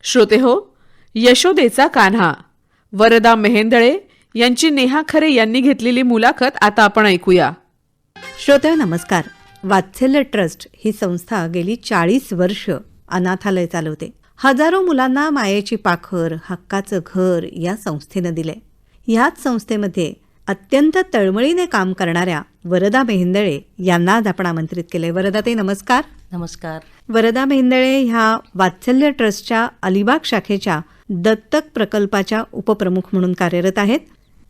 श्रोते हो, यशोदेचा कान्हा वरदा मेहेंदळे यांची नेहा खरे यांनी घेतलेली मुलाखत आता आपण ऐकूया. श्रोते नमस्कार. वात्सल्य ट्रस्ट ही संस्था गेली 40 वर्ष अनाथालय चालवते. हजारो मुलांना मायेची पाखर, हक्काचं घर या संस्थेनं दिले. ह्याच संस्थेमध्ये अत्यंत तळमळीने काम करणाऱ्या वरदा मेहेंदळे यांना आज आपण आमंत्रित केले. वरदाताई नमस्कार. नमस्कार. वरदा मेहेंदळे ह्या वात्सल्य ट्रस्टच्या अलिबाग शाखेच्या दत्तक प्रकल्पाच्या उपप्रमुख म्हणून कार्यरत आहेत.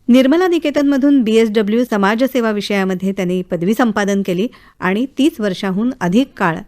निर्मला निकेतनमधून BSW समाजसेवा विषयामध्ये त्यांनी पदवी संपादन केली आणि 30 वर्षाहून अधिक काळ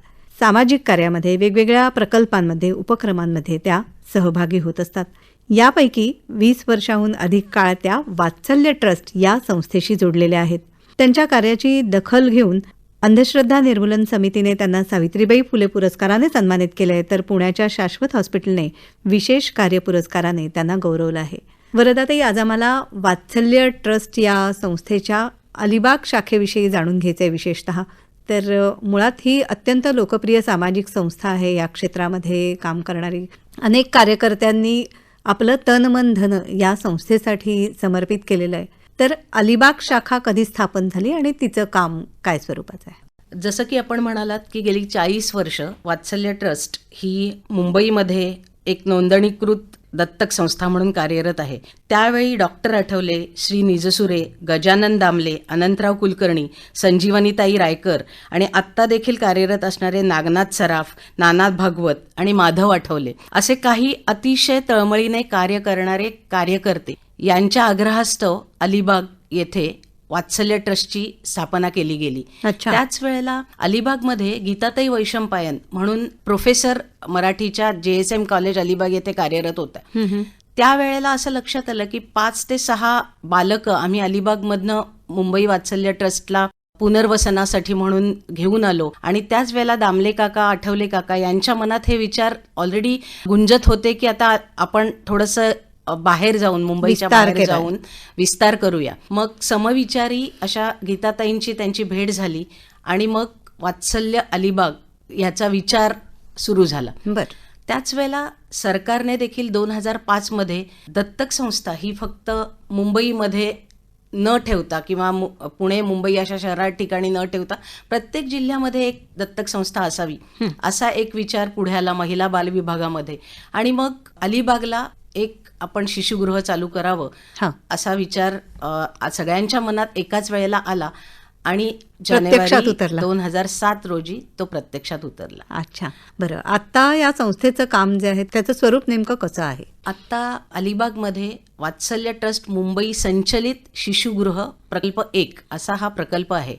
सामाजिक कार्यामध्ये वेगवेगळ्या प्रकल्पांमध्ये उपक्रमांमध्ये त्या सहभागी होत असतात. यापैकी 20 वर्षाहून अधिक काळ त्या वात्सल्य ट्रस्ट या संस्थेशी जोडलेल्या आहेत. त्यांच्या कार्याची दखल घेऊन अंधश्रद्धा निर्मूलन समितीने त्यांना सावित्रीबाई फुले पुरस्काराने सन्मानित केले आहे, तर पुण्याच्या शाश्वत हॉस्पिटलने विशेष कार्य पुरस्काराने त्यांना गौरवलं आहे. वरदाताई, आज आम्हाला वात्सल्य ट्रस्ट या संस्थेच्या अलिबाग शाखेविषयी जाणून घ्यायचे आहे. विशेषतः तर मुळात ही अत्यंत लोकप्रिय सामाजिक संस्था आहे. या क्षेत्रामध्ये काम करणारी अनेक कार्यकर्त्यांनी आपलं तन मन धन या संस्थेसाठी समर्पित केलेलं आहे. तर अलिबाग शाखा कधी स्थापन झाली आणि तिचं काम काय स्वरूपाचं आहे? जसं की आपण म्हणालात की गेली 40 वर्ष वात्सल्य ट्रस्ट ही मुंबईमध्ये एक नोंदणीकृत दत्तक संस्था म्हणून कार्यरत आहे. त्यावेळी डॉक्टर आठवले, श्री निजसुरे, गजानन दामले, अनंतराव कुलकर्णी, संजीवनीताई रायकर आणि आत्ता देखील कार्यरत असणारे नागनाथ सराफ, नानाथ भागवत आणि माधव आठवले असे काही अतिशय तळमळीने कार्य करणारे कार्यकर्ते यांच्या आग्रहास्तव अलिबाग येथे वात्सल्य ट्रस्टची स्थापना केली गेली. त्याच वेळेला अलिबागमध्ये गीताताई वैशंपायन म्हणून प्रोफेसर मराठीच्या JSM कॉलेज अलिबाग येथे कार्यरत होत्या. त्यावेळेला असं लक्षात आलं की 5 ते 6 बालकं आम्ही अलिबागमधनं मुंबई वात्सल्य ट्रस्टला पुनर्वसनासाठी म्हणून घेऊन आलो आणि त्याच वेळेला दामले काका, आठवले काका यांच्या मनात हे विचार ऑलरेडी गुंजत होते की आता आपण थोडंसं बाहेर जाऊन, मुंबईच्या बाहेर जाऊन विस्तार करूया. मग समविचारी अशा गीताताईंची त्यांची भेट झाली आणि मग वात्सल्य अलिबाग याचा विचार सुरू झाला. त्याच वेळेला सरकारने देखील 2005 मध्ये दत्तक संस्था ही फक्त मुंबईमध्ये न ठेवता किंवा पुणे, मुंबई अशा शहरात ठिकाणी न ठेवता प्रत्येक जिल्ह्यामध्ये एक दत्तक संस्था असावी असा एक विचार पुढे आला महिला बाल विभागामध्ये. आणि मग अलिबागला एक आपण शिशुगृह चालू करावं असा विचार सगळ्यांच्या मनात एकाच वेळेला आला आणि जानेवारी 2007 रोजी तो प्रत्यक्षात उतरला. अच्छा, बरं. आता या संस्थेचं काम जे आहे त्याचं स्वरूप नेमकं कसं आहे? आता अलिबागमध्ये वात्सल्य ट्रस्ट मुंबई संचलित शिशुगृह प्रकल्प 1 असा हा प्रकल्प आहे,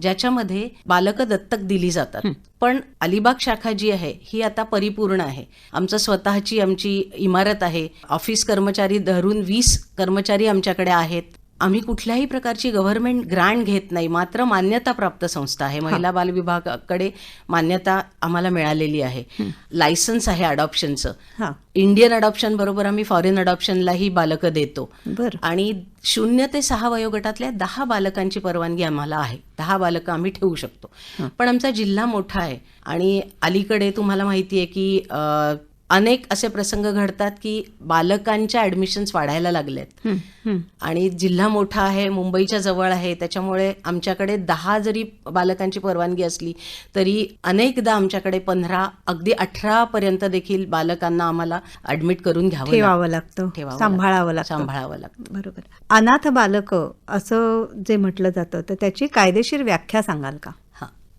ज्याच्यामध्ये बालकं दत्तक दिली जातात. पण अलिबाग शाखा जी आहे ही आता परिपूर्ण आहे. आमचं स्वतःची आमची इमारत आहे. ऑफिस कर्मचारी धरून 20 कर्मचारी आमच्याकडे आहेत. आम्ही कुठल्याही प्रकारची गव्हर्नमेंट ग्रांट घेत नाही, मात्र मान्यताप्राप्त संस्था आहे. महिला बाल विभागाकडे मान्यता आम्हाला मिळालेली आहे. लायसन्स आहे अडॉप्शनचं. इंडियन अडॉप्शन बरोबर आम्ही फॉरेन अडॉप्शनलाही बालकं देतो. आणि 0 ते 6 वयोगटातल्या 10 बालकांची परवानगी आम्हाला आहे. 10 बालकं आम्ही ठेवू शकतो. पण आमचा जिल्हा मोठा आहे आणि अलीकडे तुम्हाला माहिती आहे की अनेक असे प्रसंग घडतात की बालकांच्या ऍडमिशन्स वाढायला लागलेत आणि जिल्हा मोठा आहे, मुंबईच्या जवळ आहे, त्याच्यामुळे आमच्याकडे 10 जरी बालकांची परवानगी असली तरी अनेकदा आमच्याकडे 15 अगदी 18 पर्यंत देखील बालकांना आम्हाला ऍडमिट करून ठेवावं लागतं, सांभाळावं लागतं. बरोबर. अनाथ बालक असं जे म्हटलं जातं तर त्याची कायदेशीर व्याख्या सांगाल का?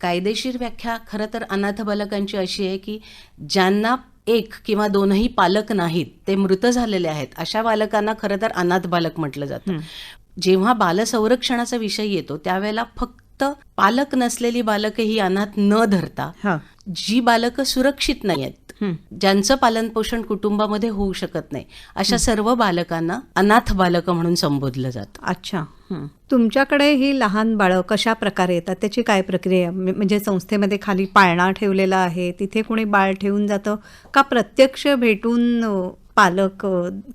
कायदेशीर व्याख्या खरं तर अनाथ बालकांची अशी आहे की ज्यांना 1 किंवा 2ही पालक नाहीत, ते मृत झालेले आहेत, अशा बालकांना खरं तर अनाथ बालक म्हटलं जातं. जेव्हा बालसंरक्षणाचा विषय येतो त्यावेळेला फक्त पालक नसलेली बालकं ही अनाथ न धरता जी बालकं सुरक्षित नाही आहेत, ज्यांचं पालन पोषण कुटुंबामध्ये होऊ शकत नाही, अशा सर्व बालकांना अनाथ बालकं म्हणून संबोधलं जातं. अच्छा. तुमच्याकडे ही लहान बाळं कशा प्रकारे येतात, त्याची काय प्रक्रिया? म्हणजे संस्थेमध्ये खाली पाळणा ठेवलेला आहे, तिथे कोणी बाळ ठेवून जातं का प्रत्यक्ष भेटून पालक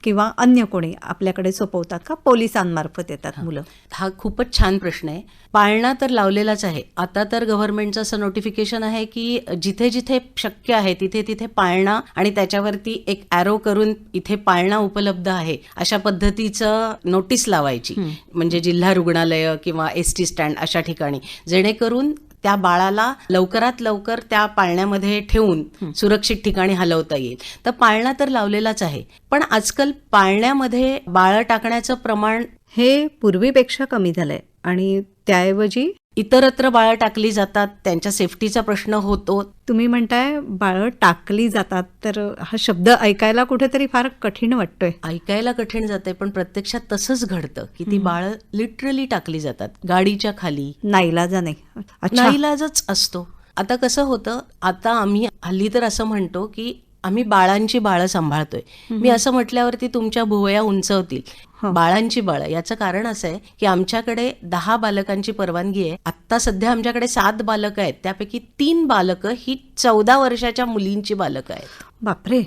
किंवा अन्य कोणी आपल्याकडे सोपवतात का, पोलिसांमार्फत येतात मुलं? हा खूपच छान प्रश्न आहे. पाळणा तर लावलेलाच आहे. आता तर गव्हर्नमेंटचं असं नोटिफिकेशन आहे की जिथे जिथे शक्य आहे तिथे तिथे पाळणा आणि त्याच्यावरती एक ॲरो करून इथे पाळणा उपलब्ध आहे अशा पद्धतीचं नोटीस लावायची, म्हणजे जिल्हा रुग्णालय किंवा एसटी स्टँड अशा ठिकाणी, जेणेकरून त्या बाळाला लवकरात लवकर त्या पाळण्यामध्ये ठेवून सुरक्षित ठिकाणी हलवता येईल. तर पाळणा तर लावलेलाच आहे, पण आजकाल पाळण्यामध्ये बाळं टाकण्याचं प्रमाण हे पूर्वीपेक्षा कमी झालंय आणि त्याऐवजी इतरत्र बाळं टाकली जातात, त्यांच्या सेफ्टीचा प्रश्न होतो. तुम्ही म्हणताय बाळं टाकली जातात, तर हा शब्द ऐकायला कुठेतरी फार कठीण वाटतोय. ऐकायला कठीण जाते, पण प्रत्यक्षात तसंच घडतं की ती बाळं लिटरली टाकली जातात गाडीच्या खाली. नाईलाजाने. अच्छा. नाईलाजच असतो. आता कसं होतं, आता आम्ही हल्ली तर असं म्हणतो की आम्ही बाळांची बाळं सांभाळतोय. मी असं म्हटल्यावरती तुमच्या भुवया उंचवतील. बाळांची बाळं, याचं कारण असं आहे की आमच्याकडे 10 बालकांची परवानगी आहे. आत्ता सध्या आमच्याकडे 7 बालकं आहेत, त्यापैकी 3 बालकं ही 14 वर्षाच्या मुलींची बालकं आहेत. बापरे.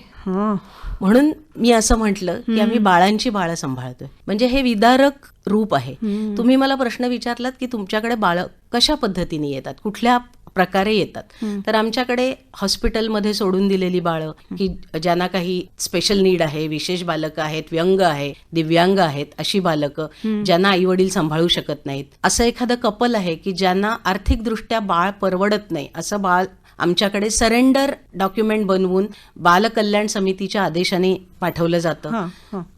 म्हणून मी असं म्हटलं की आम्ही बाळांची बाळं सांभाळतोय. म्हणजे हे विदारक रूप आहे. तुम्ही मला प्रश्न विचारलात की तुमच्याकडे बाळं कशा पद्धतीने येतात, कुठल्या प्रकारे येतात, तर आमच्याकडे हॉस्पिटलमध्ये सोडून दिलेली बाळं की ज्यांना काही स्पेशल नीड आहे, विशेष बालकं आहेत, व्यंग आहे, दिव्यांग आहेत, अशी बालकं ज्यांना आई वडील सांभाळू शकत नाहीत, असं एखादं कपल आहे की ज्यांना आर्थिकदृष्ट्या बाळ परवडत नाही, असं बाळ आमच्याकडे सरेंडर डॉक्युमेंट बनवून बालकल्याण समितीच्या आदेशाने पाठवलं जातं.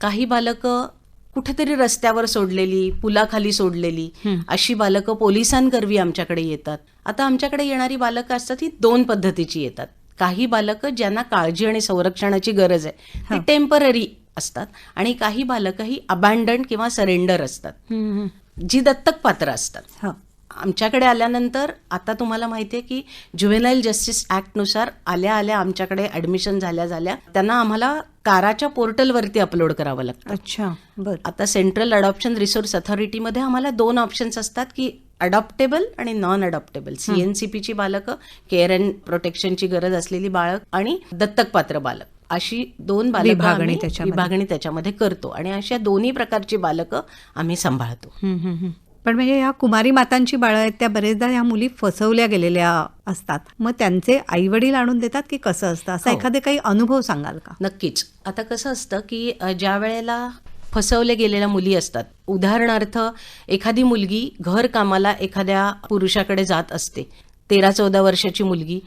काही बालकं कुठेतरी रस्त्यावर सोडलेली, पुलाखाली सोडलेली अशी बालकं पोलिसांकरवी आमच्याकडे येतात. आता आमच्याकडे येणारी बालकं असतात ही 2 पद्धतीची येतात. काही बालकं ज्यांना काळजी आणि संरक्षणाची गरज आहे ती टेम्पररी असतात, आणि काही बालकं ही अबॅन्डन्ड किंवा सरेंडर असतात, जी दत्तक पात्र असतात. आमच्याकडे आल्यानंतर आता तुम्हाला माहिती आहे की ज्युव्हेनाईल जस्टिस ॲक्टनुसार आल्या आमच्याकडे ॲडमिशन झाल्या त्यांना आम्हाला काराच्या पोर्टलवरती अपलोड करावं लागतं. अच्छा, बरं. आता सेंट्रल अडॉप्शन रिसोर्स अथॉरिटीमध्ये आम्हाला 2 ऑप्शन्स असतात की अडॉप्टेबल आणि नॉन अडॉप्टेबल. CNCPची बालकं, केअर अँड प्रोटेक्शनची गरज असलेली बाळक आणि दत्तक पात्र बालक, अशी 2 विभागणी त्याच्यामध्ये करतो, आणि अशा दोन्ही प्रकारची बालकं आम्ही सांभाळतो. पण म्हणजे ह्या कुमारी मातांची बाळं आहेत त्या बरेचदा ह्या मुली फसवल्या गेलेल्या असतात, मग त्यांचे आई वडील आणून देतात की कसं असतं, असा एखादे काही अनुभव सांगाल का? नक्कीच. आता कसं असतं की ज्या वेळेला फसवले गेलेल्या मुली असतात, उदाहरणार्थ एखादी मुलगी घर कामाला एखाद्या पुरुषाकडे जात असते, 13-14 वर्षाची मुलगी,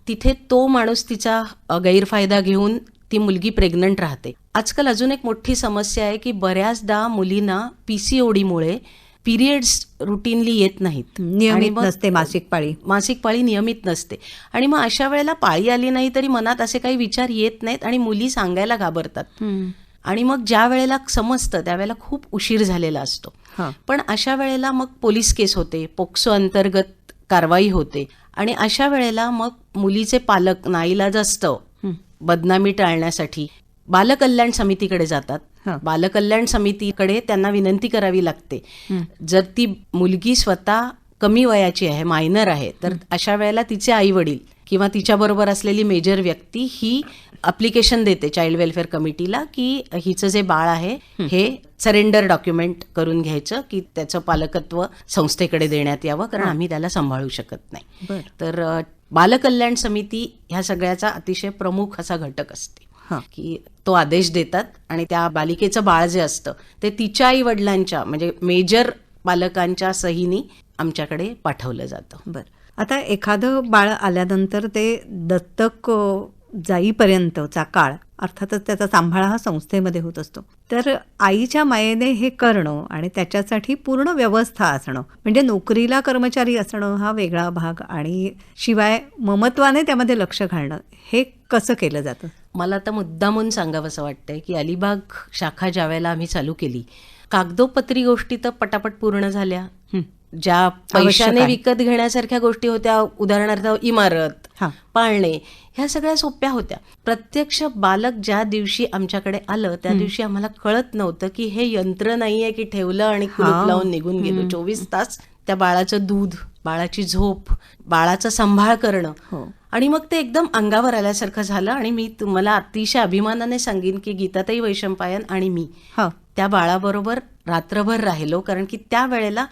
तिथे तो माणूस तिचा गैरफायदा घेऊन ती मुलगी प्रेग्नंट राहते. आजकाल अजून एक मोठी समस्या आहे की बऱ्याचदा मुलींना PCODमुळे पिरियड्स रुटीनली येत नाहीत, नियमित नसते मासिक पाळी नियमित नसते, आणि मग अशा वेळेला पाळी आली नाही तरी मनात असे काही विचार येत नाहीत आणि मुली सांगायला घाबरतात, आणि मग ज्या वेळेला समजतं त्यावेळेला खूप उशीर झालेला असतो. पण अशा वेळेला मग पोलीस केस होते, पोक्सो अंतर्गत कारवाई होते, आणि अशा वेळेला मग मुलीचे पालक नाईलाजास्तव बदनामी टाळण्यासाठी बालकल्याण समितीकडे जातात. बालकल्याण समितीकडे त्यांना विनंती करावी लागते. जर ती मुलगी स्वतः कमी वयाची आहे, मायनर आहे, तर अशा वेळेला तिचे आई वडील किंवा तिच्याबरोबर असलेली मेजर व्यक्ती ही अप्लिकेशन देते चाइल्ड वेलफेअर कमिटीला की हिचं जे बाळ आहे हे सरेंडर डॉक्युमेंट करून घ्यायचं, की त्याचं पालकत्व संस्थेकडे देण्यात यावं, कारण आम्ही त्याला सांभाळू शकत नाही. तर बालकल्याण समिती ह्या सगळ्याचा अतिशय प्रमुख असा घटक असते की तो आदेश देतात, आणि त्या बालिकेचं बाळ जे असतं ते तिच्या आई वडिलांच्या म्हणजे मेजर बालकांच्या सहीनी आमच्याकडे पाठवलं जातं. बरं. आता एखादं बाळ आल्यानंतर ते दत्तक जाईपर्यंतचा काळ, अर्थातच त्याचा सांभाळ हा संस्थेमध्ये होत असतो, तर आईच्या मायेने हे करणं आणि त्याच्यासाठी पूर्ण व्यवस्था असणं, म्हणजे नोकरीला कर्मचारी असणं हा वेगळा भाग, आणि शिवाय ममत्वाने त्यामध्ये लक्ष घालणं, हे कसं केलं जातं? मला आता मुद्दामून सांगावंसं वाटतंय की अलिबाग शाखा ज्या वेळेला आम्ही चालू केली, कागदोपत्री गोष्टी तर पटापट पूर्ण झाल्या. ज्या पैशाने विकत घेण्यासारख्या गोष्टी होत्या, उदाहरणार्थ इमारत, पाळणे, ह्या सगळ्या सोप्या होत्या. प्रत्यक्ष बालक ज्या दिवशी आमच्याकडे आलं त्या दिवशी आम्हाला कळत नव्हतं की हे यंत्र नाहीये की ठेवलं आणि कुलूप लावून निघून गेलो. 24 तास त्या बाळाचं दूध, बाळाची झोप, बाळाचा सांभाळ करणं, आणि मग ते एकदम अंगावर आल्यासारखं झालं आणि मी तुम्हाला अतिशय अभिमानाने सांगेन की गीताताई वैशंपायन आणि मी हा त्या बाळाबरोबर रात्रभर राहिलो, कारण की त्या वेळेला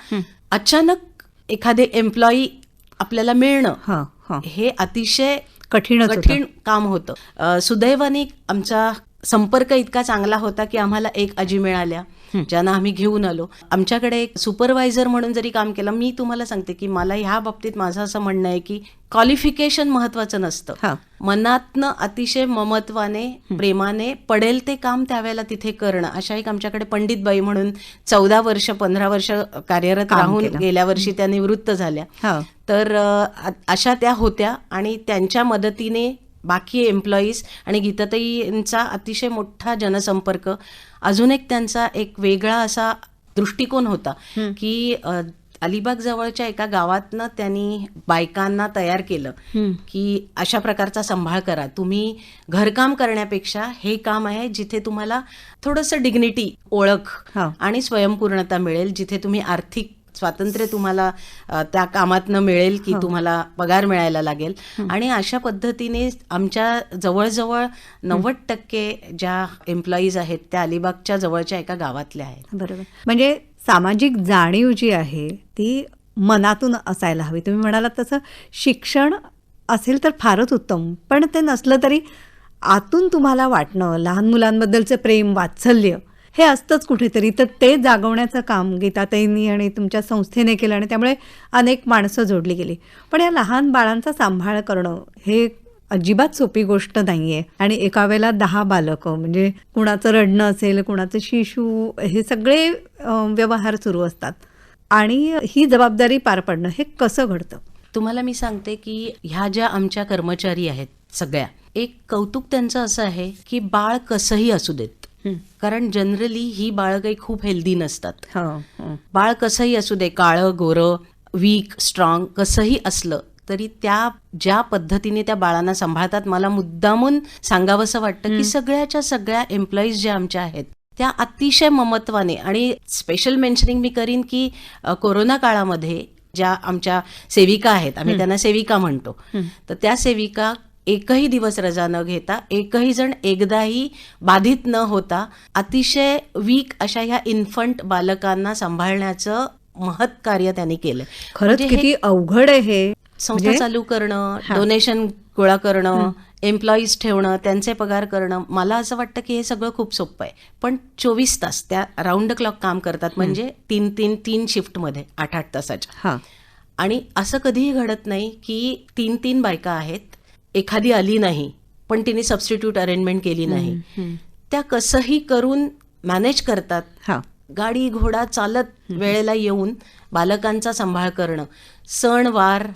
अचानक एखादे एम्प्लॉई आपल्याला मिळणं हा हा हे अतिशय कठीणच होतं. कठीण काम होतं. सुदैवाने आमचा संपर्क इतका चांगला होता की आम्हाला एक आजी मिळाल्या ज्यांना आम्ही घेऊन आलो. आमच्याकडे एक सुपरवायझर म्हणून जरी काम केलं, मी तुम्हाला सांगते की मला ह्या बाबतीत माझं असं म्हणणं आहे की क्वालिफिकेशन महत्वाचं नसतं. हा. मनातनं अतिशय ममत्वाने प्रेमाने पडेल ते काम त्यावेळेला तिथे करणं. अशा एक आमच्याकडे पंडितबाई म्हणून 14 वर्ष 15 वर्ष कार्यरत काम राहून केलं. गेल्या वर्षी त्या निवृत्त झाल्या. हा तर अशा त्या होत्या आणि त्यांच्या मदतीने बाकी एम्प्लॉईज आणि गीताताईंचा अतिशय मोठा जनसंपर्क. अजून एक त्यांचा एक वेगळा असा दृष्टिकोन होता की अलिबाग जवळच्या एका गावातनं त्यांनी बायकांना तयार केलं की अशा प्रकारचा सांभाळ करा. तुम्ही घरकाम करण्यापेक्षा हे काम आहे जिथे तुम्हाला थोडंसं डिग्निटी, ओळख हा. आणि स्वयंपूर्णता मिळेल, जिथे तुम्ही आर्थिक स्वातंत्र्य तुम्हाला त्या कामातनं मिळेल की तुम्हाला पगार मिळायला लागेल. आणि अशा पद्धतीने आमच्या जवळजवळ 90% ज्या एम्प्लॉईज आहेत त्या अलिबागच्या जवळच्या एका गावातल्या आहेत. बरोबर. म्हणजे सामाजिक जाणीव जी आहे ती मनातून असायला हवी. तुम्ही म्हणालात तसं शिक्षण असेल तर फारच उत्तम, पण ते नसलं तरी आतून तुम्हाला वाटणं, लहान मुलांबद्दलचं प्रेम, वात्सल्य हे असतंच कुठेतरी. तर ते जागवण्याचं काम गीताताईंनी आणि तुमच्या संस्थेने केलं आणि त्यामुळे अनेक माणसं जोडली गेली. पण या लहान बाळांचा सांभाळ करणं हे अजिबात सोपी गोष्ट नाही आहे. आणि एका वेळेला 10 बालकं, म्हणजे कुणाचं रडणं असेल, कुणाचं शिशू, हे सगळे व्यवहार सुरू असतात आणि ही जबाबदारी पार पाडणं हे कसं घडतं? तुम्हाला मी सांगते की ह्या ज्या आमच्या कर्मचारी आहेत सगळ्या, एक कौतुक त्यांचं असं आहे की बाळ कसंही असू देत, कारण जनरली ही बाळं काही खूप हेल्दी नसतात. बाळ कसंही असू दे, काळं गोरं, वीक स्ट्रॉंग कसंही असलं तरी त्या ज्या पद्धतीने त्या बाळांना सांभाळतात, मला मुद्दामून सांगावंसं वाटतं की सगळ्याच्या सगळ्या एम्प्लॉईज ज्या आमच्या आहेत त्या अतिशय ममत्वाने. आणि स्पेशल मेन्शनिंग मी करीन की कोरोना काळामध्ये ज्या आमच्या सेविका आहेत, आम्ही त्यांना सेविका म्हणतो, तर त्या सेविका एकही दिवस रजा न घेता, एकही जण एकदाही बाधित न होता अतिशय वीक अशा ह्या इन्फंट बालकांना सांभाळण्याचं महत् कार्य त्यांनी केलं. खरंच म्हणजे हे किती अवघड आहे हे. संस्था चालू करणं, डोनेशन गोळा करणं, एम्प्लॉईज ठेवणं, त्यांचे पगार करणं. मला असं वाटतं की हे सगळं खूप सोपं आहे. पण 24 तास त्या राऊंड क्लॉक काम करतात, म्हणजे 3 शिफ्टमध्ये 8-8 तासाच्या. हा. आणि असं कधीही घडत नाही की 3 बायका आहेत, एखादी आली नाही पण तिने सबस्टिट्यूट अरेंजमेंट केली नाही. त्या कसंही करून मॅनेज करतात. हा. गाडी घोडा चालत वेळेला येऊन बालकांचा सांभाळ करणं, सणवार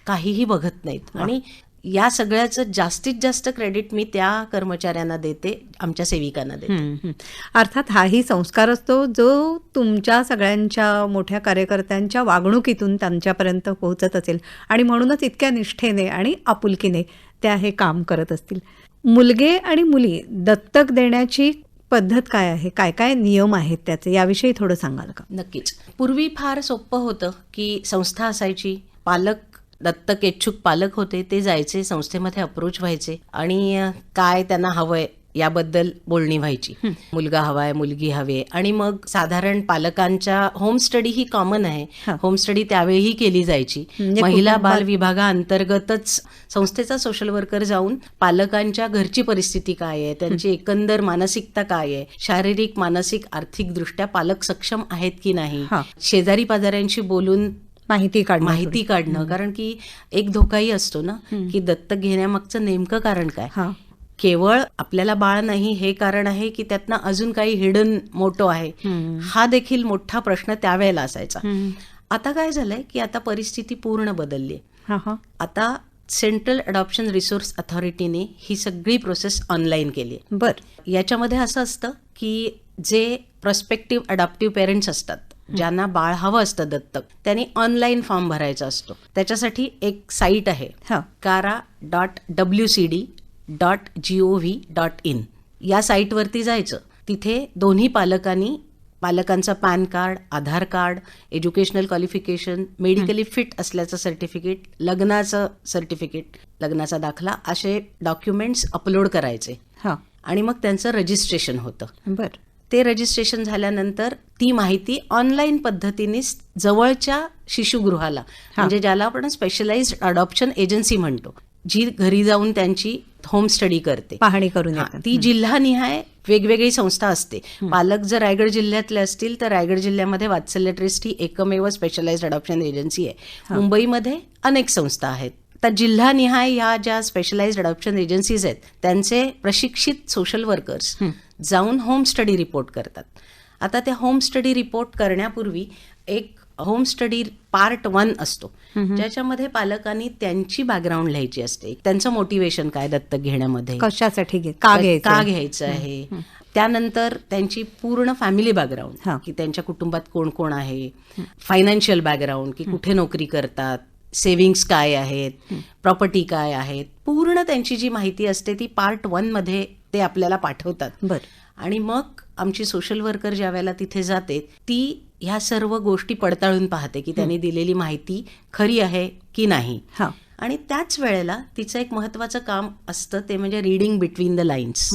काहीही बघत नाहीत. आणि या सगळ्याचं जास्तीत जास्त क्रेडिट मी त्या कर्मचाऱ्यांना देते, आमच्या सेविकांना देते. अर्थात हाही संस्कार असतो जो तुमच्या सगळ्यांच्या मोठ्या कार्यकर्त्यांच्या वागणुकीतून त्यांच्यापर्यंत पोहोचत असेल आणि म्हणूनच इतक्या निष्ठेने आणि आपुलकीने त्या हे काम करत असतील. मुलगे आणि मुली दत्तक देण्याची पद्धत काय आहे, काय काय नियम आहेत त्याचे, याविषयी थोडं सांगाल का? नक्कीच. पूर्वी फार सोपं होतं की संस्था असायची, पालक, दत्तक इच्छुक पालक होते, ते जायचे संस्थेमध्ये अप्रोच व्हायचे आणि काय त्यांना हवंय याबद्दल बोलणी व्हायची. मुलगा हवाय, मुलगी हवे, आणि मग साधारण पालकांच्या होम स्टडी ही कॉमन आहे. होम स्टडी त्यावेळीही केली जायची. महिला बाल विभागाअंतर्गतच संस्थेचा सोशल वर्कर जाऊन पालकांच्या घरची परिस्थिती काय आहे, त्यांची एकंदर मानसिकता काय आहे, शारीरिक, मानसिक, आर्थिक दृष्ट्या पालक सक्षम आहेत की नाही, शेजारी पाजाऱ्यांशी बोलून माहिती काढणं. कारण की एक धोकाही असतो ना की दत्तक घेण्यामागचं नेमकं कारण काय. केवळ आपल्याला बाळ नाही हे कारण आहे की त्यातनं अजून काही हिडन मोटो आहे, हा देखील मोठा प्रश्न त्यावेळेला असायचा. आता काय झालंय की आता परिस्थिती पूर्ण बदलली. आता सेंट्रल अडॉप्शन रिसोर्स अथॉरिटीने ही सगळी प्रोसेस ऑनलाईन केली. याच्यामध्ये असं असतं की जे प्रॉस्पेक्टिव्ह अडॉप्टिव्ह पेरेंट्स असतात, ज्यांना बाळ हवं असतं दत्तक, त्यांनी ऑनलाईन फॉर्म भरायचा असतो. त्याच्यासाठी एक साईट आहे, kara.wcd.gov.in. या साईटवरती जायचं. तिथे दोन्ही पालकांनी पालकांचं pan card, Aadhaar card, educational qualification, medically fit असल्याचं सर्टिफिकेट, लग्नाचं सर्टिफिकेट, लग्नाचा दाखला असे डॉक्युमेंट्स अपलोड करायचे हा. आणि मग त्यांचं रजिस्ट्रेशन होतं. बर. ते रजिस्ट्रेशन झाल्यानंतर ती माहिती ऑनलाईन पद्धतीने जवळच्या शिशुगृहाला, म्हणजे ज्याला आपण स्पेशलाइज्ड अडॉप्शन एजन्सी म्हणतो, जी घरी जाऊन त्यांची होम स्टडी करते, पाहणी करून हा, येतात. ती जिल्हानिहाय वेगवेगळी संस्था असते. पालक जर रायगड जिल्ह्यातले असतील तर रायगड जिल्ह्यामध्ये वात्सल्य ट्रस्ट ही एकमेव स्पेशलाइज्ड अडॉप्शन एजन्सी आहे. मुंबईमध्ये अनेक संस्था आहेत. तर जिल्हानिहाय ह्या ज्या स्पेशलाइज्ड अडॉप्शन एजन्सीज आहेत त्यांचे प्रशिक्षित सोशल वर्कर्स जाऊन होम स्टडी रिपोर्ट करतात. आता त्या होम स्टडी रिपोर्ट करण्यापूर्वी एक होम स्टडी पार्ट 1 असतो, ज्याच्यामध्ये पालकांनी त्यांची बॅकग्राऊंड लिहायची असते. त्यांचं मोटिवेशन काय दत्तक घेण्यामध्ये, कशासाठी का घ्यायचं आहे. त्यानंतर त्यांची पूर्ण फॅमिली बॅकग्राऊंड, हा. की त्यांच्या कुटुंबात कोण कोण आहे, फायनान्शियल बॅकग्राऊंड, की कुठे नोकरी करतात, सेव्हिंग्स काय आहेत, प्रॉपर्टी काय आहेत, पूर्ण त्यांची जी माहिती असते ती पार्ट 1 मध्ये ते आपल्याला पाठवतात. बर. आणि मग आमची सोशल वर्कर ज्या वेळेला तिथे जाते ती ह्या सर्व गोष्टी पडताळून पाहते की त्यांनी दिलेली माहिती खरी आहे की नाही. हा. आणि त्याच वेळेला तिचं एक महत्वाचं काम असतं ते म्हणजे रीडिंग बिटवीन द लाईन्स.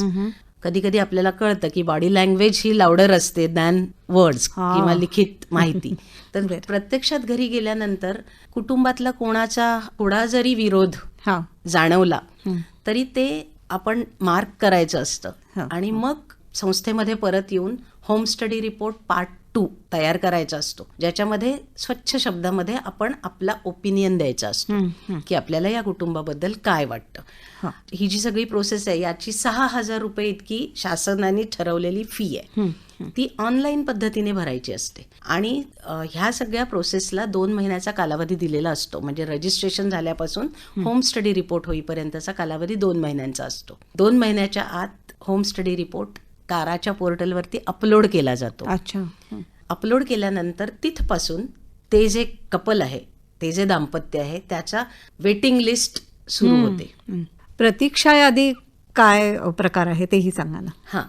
कधी कधी आपल्याला कळतं की बॉडी लँग्वेज ही लाऊडर असते दॅन वर्ड्स किंवा लिखित माहिती. तर प्रत्यक्षात घरी गेल्यानंतर कुटुंबातला कोणाचा थोडा जरी विरोध जाणवला तरी ते आपण मार्क करायचं असतं आणि मग संस्थेमध्ये परत येऊन होम स्टडी रिपोर्ट पार्ट 2 तयार करायचा असतो, ज्याच्यामध्ये स्वच्छ शब्दामध्ये आपण आपला ओपिनियन द्यायचा असतो की आपल्याला या कुटुंबाबद्दल काय वाटतं. ही जी सगळी प्रोसेस आहे याची 6,000 रुपये इतकी शासनाने ठरवलेली फी आहे. ती ऑनलाईन पद्धतीने भरायची असते आणि ह्या सगळ्या प्रोसेसला 2 महिन्याचा कालावधी दिलेला असतो. म्हणजे रजिस्ट्रेशन झाल्यापासून होम स्टडी रिपोर्ट होईपर्यंतचा कालावधी 2 महिन्यांचा असतो. 2 महिन्याच्या आत होम स्टडी रिपोर्ट काराच्या पोर्टलवरती अपलोड केला जातो. अच्छा. अपलोड केल्यानंतर तिथपासून ते जे कपल आहे, ते जे दाम्पत्य आहे, त्याचा वेटिंग लिस्ट सुरू होते. प्रतीक्षा यादी काय प्रकार आहे तेही सांगा ना. हां,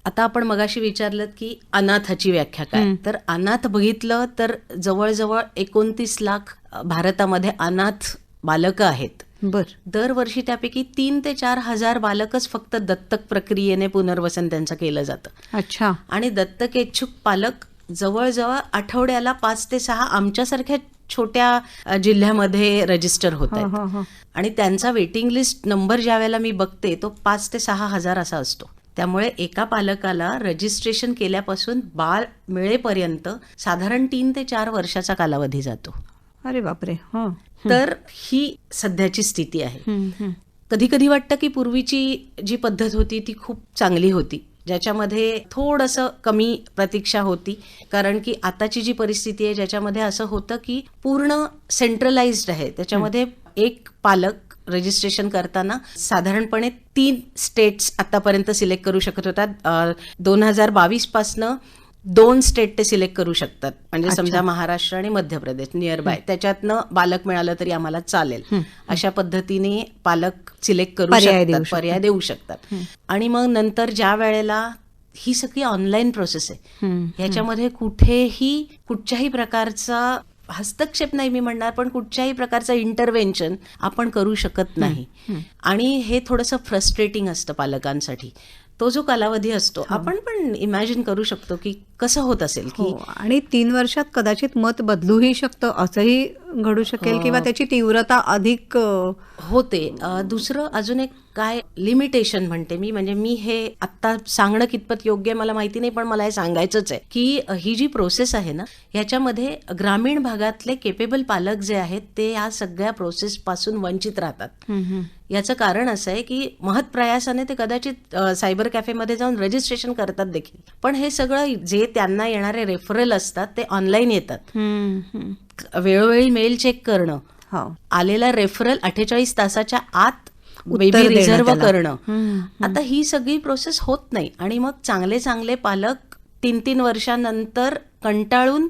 आता आपण मगाशी विचारलं की अनाथाची व्याख्या काय. तर अनाथ बघितलं तर जवळजवळ 29 लाख भारतामध्ये अनाथ बालकं आहेत. बर. दरवर्षी त्यापैकी 3 ते 4 हजार बालकच फक्त दत्तक प्रक्रियेने पुनर्वसन त्यांचं केलं जातं. अच्छा. आणि दत्तक इच्छुक पालक जवळजवळ आठवड्याला 5 ते 6 आमच्यासारख्या छोट्या जिल्ह्यामध्ये रजिस्टर होत आहेत. आणि त्यांचा वेटिंग लिस्ट नंबर ज्या वेळेला मी बघते तो 5 ते 6 हजार असा असतो. त्यामुळे एका पालकाला रजिस्ट्रेशन केल्यापासून बाळ मिळेपर्यंत साधारण 3 ते 4 वर्षाचा कालावधी जातो. अरे बापरे. तर ही सध्याची स्थिती आहे. कधी कधी वाटतं की पूर्वीची जी पद्धत होती ती खूप चांगली होती, ज्याच्यामध्ये थोडंसं कमी प्रतीक्षा होती. कारण की आताची जी परिस्थिती आहे ज्याच्यामध्ये असं होतं की पूर्ण सेंट्रलाइज्ड आहे. त्याच्यामध्ये एक पालक रजिस्ट्रेशन करताना साधारणपणे 3 स्टेट्स आतापर्यंत सिलेक्ट करू शकत होतात. 2022 पासनं 2 स्टेट ते सिलेक्ट करू शकतात. म्हणजे समजा महाराष्ट्र आणि मध्य प्रदेश नियर बाय, त्याच्यातनं बालक मिळालं तरी आम्हाला चालेल अशा पद्धतीने पालक सिलेक्ट करू शकतात, पर्याय देऊ शकतात. आणि मग नंतर ज्या वेळेला ही सगळी ऑनलाईन प्रोसेस आहे, ह्याच्यामध्ये कुठच्याही प्रकारचा हस्तक्षेप नाही मी म्हणणार, पण कुठच्याही प्रकारचं इंटरव्हेन्शन आपण करू शकत नाही. आणि हे थोडंसं फ्रस्ट्रेटिंग असतं पालकांसाठी. तो जो कालावधी असतो आपण पण इमॅजिन करू शकतो की कसं होत असेल की आणि 3 वर्षात कदाचित मत बदलूही शकतं असंही घडू शकेल किंवा त्याची तीव्रता अधिक होते. दुसरं अजून एक काय लिमिटेशन म्हणते मी, म्हणजे मी हे आत्ता सांगणं कितपत योग्य मला माहिती नाही, पण मला हे सांगायचंच आहे की ही जी प्रोसेस आहे ना ह्याच्यामध्ये ग्रामीण भागातले केपेबल पालक जे आहेत ते या सगळ्या प्रोसेस पासून वंचित राहतात. याचं कारण असं आहे की महत्प्रयासाने ते कदाचित सायबर कॅफेमध्ये जाऊन रजिस्ट्रेशन करतात देखील, पण हे सगळं जे त्यांना येणारे रेफरल असतात ते ऑनलाईन येतात. वेळोवेळी मेल चेक करणं, आलेला रेफरल 48 तासाच्या आत बेबी रिझर्व्ह करणं, आता ही सगळी प्रोसेस होत नाही. आणि मग चांगले चांगले पालक 3-3 वर्षानंतर कंटाळून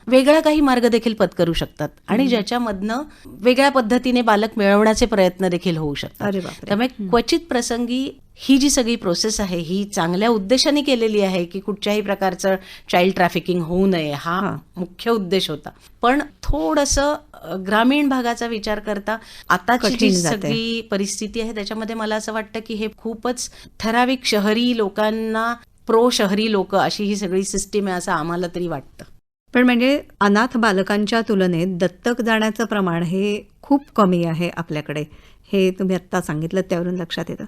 वेगळा काही मार्ग देखील पत्करू शकतात आणि ज्याच्यामधनं वेगळ्या पद्धतीने बालक मिळवण्याचे प्रयत्न देखील होऊ शकतात. त्यामुळे क्वचित प्रसंगी ही जी सगळी प्रोसेस आहे ही चांगल्या उद्देशाने केलेली आहे की कुठच्याही प्रकारचं चाइल्ड ट्रॅफिकिंग होऊ नये हा मुख्य उद्देश होता. पण थोडंसं ग्रामीण भागाचा विचार करता आताची जी कठीण जाते. सगळी परिस्थिती आहे त्याच्यामध्ये मला असं वाटतं की हे खूपच ठराविक शहरी लोकांना प्रो शहरी लोक अशी ही सगळी सिस्टीम आहे असं आम्हाला तरी वाटतं. पण म्हणजे अनाथ बालकांच्या तुलनेत दत्तक जाण्याचं प्रमाण हे खूप कमी आहे आपल्याकडे. हे तुम्ही आत्ता सांगितलं त्यावरून लक्षात येतं.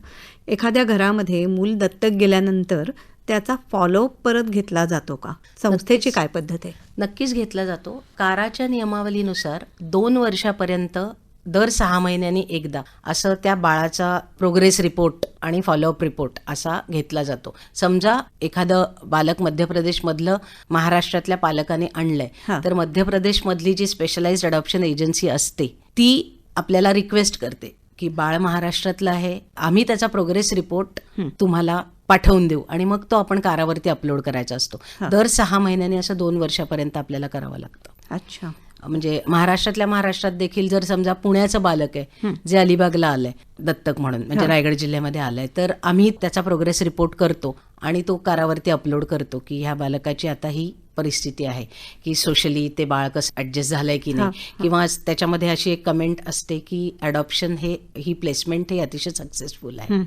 एखाद्या घरामध्ये मूल दत्तक गेल्यानंतर त्याचा फॉलोअप परत घेतला जातो का? संस्थेची काय पद्धत आहे? नक्कीच घेतला जातो. काराच्या नियमावलीनुसार 2 वर्षापर्यंत दर 6 महिन्यांनी एकदा असं त्या बाळाचा प्रोग्रेस रिपोर्ट आणि फॉलोअप रिपोर्ट असा घेतला जातो. समजा एखादं बालक मध्य प्रदेशमधलं महाराष्ट्रातल्या पालकाने आणलंय तर मध्य प्रदेशमधली जी स्पेशलाइज्ड अडॉप्शन एजन्सी असते ती आपल्याला रिक्वेस्ट करते की बाळ महाराष्ट्रातलं आहे, आम्ही त्याचा प्रोग्रेस रिपोर्ट तुम्हाला पाठवून देऊ आणि मग तो आपण कारावरती अपलोड करायचा असतो. दर 6 महिन्यांनी असं 2 वर्षापर्यंत आपल्याला करावं लागतं. अच्छा. म्हणजे महाराष्ट्रात देखील जर समजा पुण्याचं बालक आहे जे अलिबागला आलंय दत्तक म्हणून म्हणजे रायगड जिल्ह्यामध्ये आलंय तर आम्ही त्याचा प्रोग्रेस रिपोर्ट करतो आणि तो कारावरती अपलोड करतो की ह्या बालकाची आता ही परिस्थिती आहे की सोशली ते बाळ कसं ऍडजस्ट झालंय की नाही किंवा त्याच्यामध्ये अशी एक कमेंट असते की अडॉप्शन ही प्लेसमेंट हे अतिशय सक्सेसफुल आहे.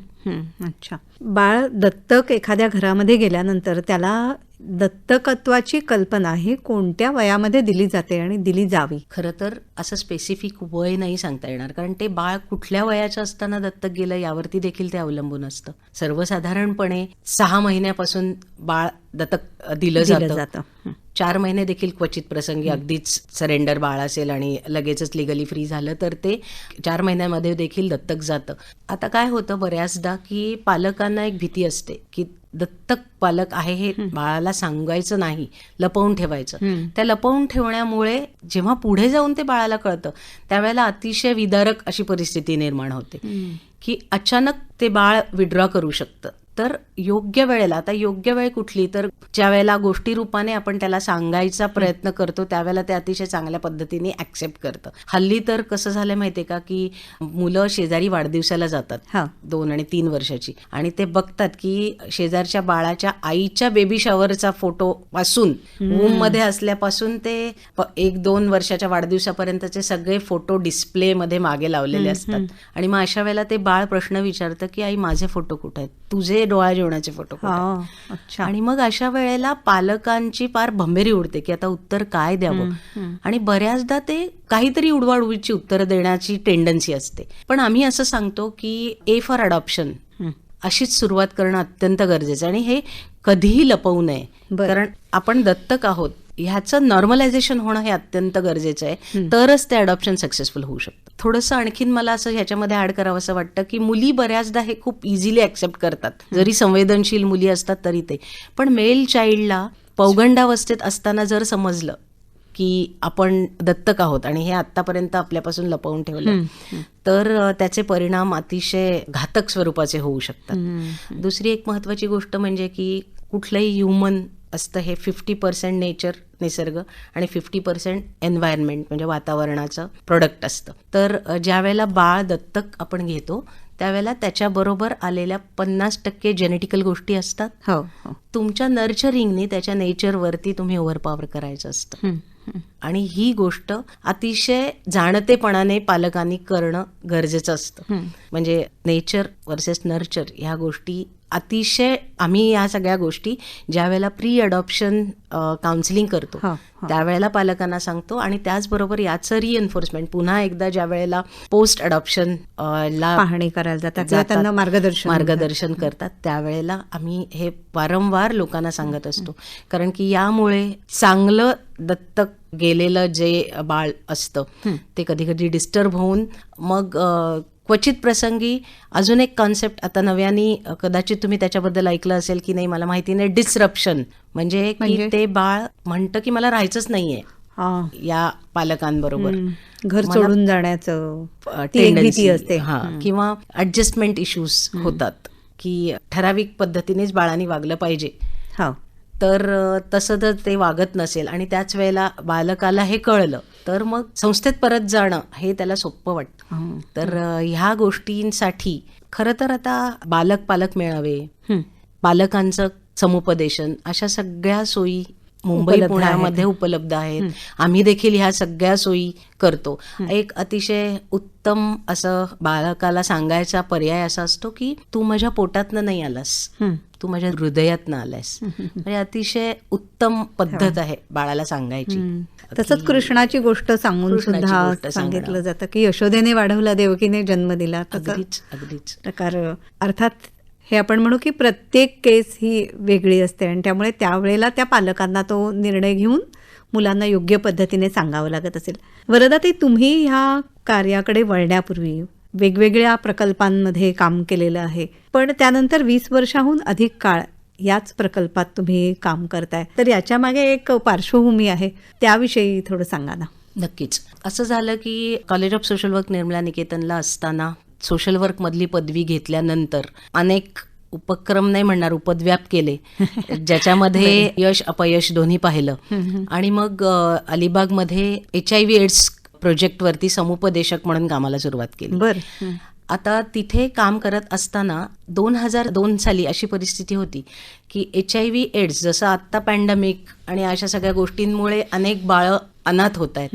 अच्छा. बाळ दत्तक एखाद्या घरामध्ये गेल्यानंतर त्याला दत्तकत्वाची कल्पना ही कोणत्या वयामध्ये दिली जाते आणि दिली जावी? खरं तर असं स्पेसिफिक वय नाही सांगता येणार कारण ते बाळ कुठल्या वयाचं असताना दत्तक गेलं यावरती देखील ते अवलंबून असतं. सर्वसाधारणपणे 6 महिन्यापासून बाळ दत्तक दिलं जातं. 4 महिने देखील क्वचित प्रसंगी अगदीच सरेंडर बाळ असेल आणि लगेचच लिगली फ्री झालं तर ते 4 महिन्यामध्ये देखील दत्तक जातं. आता काय होतं बऱ्याचदा की पालकांना एक भीती असते की दत्तक पालक आहे हे बाळाला सांगायचं नाही, लपवून ठेवायचं. त्या लपवून ठेवण्यामुळे जेव्हा पुढे जाऊन ते बाळाला कळतं त्यावेळेला अतिशय विदारक अशी परिस्थिती निर्माण होते की अचानक ते बाळ विड्रॉ करू शकतं. तर योग्य वेळेला, आता योग्य वेळ कुठली तर ज्या वेळेला गोष्टी रूपाने आपण त्याला सांगायचा प्रयत्न करतो त्यावेळेला ते अतिशय चांगल्या पद्धतीने ऍक्सेप्ट करतं. हल्ली तर कसं झालंय माहितीये का की मुलं शेजारी वाढदिवसाला जातात 2 आणि 3 वर्षाची आणि ते बघतात की शेजारच्या बाळाच्या आईच्या बेबी शॉवरचा फोटो पासून वूम मध्ये असल्यापासून ते 1-2 वर्षाच्या वाढदिवसापर्यंतचे सगळे फोटो डिस्प्ले मध्ये मागे लावलेले असतात आणि मग अशा वेळेला ते बाळ प्रश्न विचारतं की आई माझे फोटो कुठे आहेत, तुझे डोळा जेवणाचे फोटो कुठे आहेत? अच्छा. आणि मग अशा वेळेला पालकांची फार भंबेरी उडते की आता उत्तर काय द्यावं आणि बऱ्याचदा ते काहीतरी उडवाउडवीची उत्तरं देण्याची टेंडन्सी असते. पण आम्ही असं सांगतो की ए फॉर अडॉप्शन अशीच सुरुवात करणं अत्यंत गरजेचं आणि हे कधीही लपवू नये कारण आपण दत्तक आहोत ह्याचं नॉर्मलायझेशन होणं हे अत्यंत गरजेचं आहे तरच ते अडॉप्शन सक्सेसफुल होऊ शकतं. थोडंसं आणखीन मला असं ह्याच्यामध्ये ऍड करावं असं वाटतं की मुली बऱ्याचदा हे खूप इझिली ऍक्सेप्ट करतात, जरी संवेदनशील मुली असतात तरी ते. पण मेल चाइल्डला पौगंडावस्थेत असताना जर समजलं की आपण दत्तक आहोत आणि हे आतापर्यंत आपल्यापासून लपवून ठेवलं तर त्याचे परिणाम अतिशय घातक स्वरूपाचे होऊ शकतात. दुसरी एक महत्वाची गोष्ट म्हणजे की कुठलंही ह्युमन असतं हे 50% नेचर निसर्ग आणि 50% एन्व्हायरमेंट म्हणजे वातावरणाचं प्रोडक्ट असतं. तर ज्या वेळेला बाळ दत्तक आपण घेतो त्यावेळेला त्याच्याबरोबर आलेल्या 50% जेनेटिकल गोष्टी असतात. तुमच्या नर्चरिंगनी त्याच्या नेचरवरती तुम्ही ओव्हरपॉवर करायचं असतं आणि ही गोष्ट अतिशय जाणतेपणाने पालकांनी करणं गरजेचं असतं. म्हणजे नेचर वर्सेस नर्चर ह्या गोष्टी अतिशय आम्ही या सगळ्या गोष्टी ज्या वेळेला प्री अडॉप्शन काउन्सिलिंग करतो त्यावेळेला पालकांना सांगतो आणि त्याचबरोबर याचं रिएन्फोर्समेंट पुन्हा एकदा ज्या वेळेला पोस्ट अडॉप्शन ला पाहणी करायला जातात त्यांना मार्गदर्शन करतात त्यावेळेला आम्ही हे वारंवार लोकांना सांगत असतो कारण की यामुळे चांगलं दत्तक गेलेलं जे बाळ असतं ते कधी कधी डिस्टर्ब होऊन मग क्वचित प्रसंगी अजून एक कॉन्सेप्ट आता नव्याने कदाचित तुम्ही त्याच्याबद्दल ऐकलं असेल की नाही मला माहिती नाही, डिसरप्शन म्हणजे की ते बाळ म्हणतं की मला राहायचंच नाहीये या पालकांबरोबर, घर सोडून जाण्याचं टेंडन्सी असते किंवा ऍडजस्टमेंट इश्यूज होतात की ठराविक पद्धतीनेच बाळाने वागलं पाहिजे तर तसं जर ते वागत नसेल आणि त्याच वेळेला बालकाला हे कळलं तर मग संस्थेत परत जाणं हे त्याला सोपं वाटतं. तर ह्या गोष्टींसाठी खरं तर आता बालक पालक मेळावे, पालकांचं समुपदेशन, अशा सगळ्या सोयी मुंबई उपलब्ध पुण्यामध्ये उपलब्ध आहेत. आम्ही देखील ह्या सगळ्या सोयी करतो. एक अतिशय उत्तम असं बालकाला सांगायचा पर्याय असा असतो की तू माझ्या पोटातनं नाही आलास, तू माझ्या हृदयातनं आलास. म्हणजे अतिशय उत्तम पद्धत आहे बाळाला सांगायची. तसंच कृष्णाची गोष्ट सांगून कृष्णाची सुद्धा गोष्ट सांगणं. सांगितलं जातं की यशोदेने वाढवला, देवकीने जन्म दिला. तसं अगदीच प्रकार अर्थात हे आपण म्हणू की प्रत्येक केस ही वेगळी असते आणि त्यामुळे त्यावेळेला त्या पालकांना तो निर्णय घेऊन मुलांना योग्य पद्धतीने सांगावं लागत असेल. वरदाताई, तुम्ही ह्या कार्याकडे वळण्यापूर्वी वेगवेगळ्या प्रकल्पांमध्ये काम केलेलं आहे, पण त्यानंतर 20 वर्षाहून अधिक काळ याच प्रकल्पात तुम्ही काम करताय, तर याच्या मागे एक पार्श्वभूमी आहे, त्याविषयी थोडं सांगा ना. नक्कीच. असं झालं की college of social work Nirmala निकेतनला असताना सोशल वर्क मधली पदवी घेतल्यानंतर अनेक उपक्रम नाही म्हणणार, उपद्व्याप केले, ज्याच्यामध्ये यश अपयश दोन्ही पाहिलं. आणि मग अलिबागमध्ये HIV एड्स प्रोजेक्टवरती समुपदेशक म्हणून कामाला सुरुवात केली. बरं. आता तिथे काम करत असताना 2002 साली अशी परिस्थिती होती की HIV एड्स, जसं आत्ता पॅन्डेमिक आणि अशा सगळ्या गोष्टींमुळे अनेक बाळं अनाथ होत आहेत,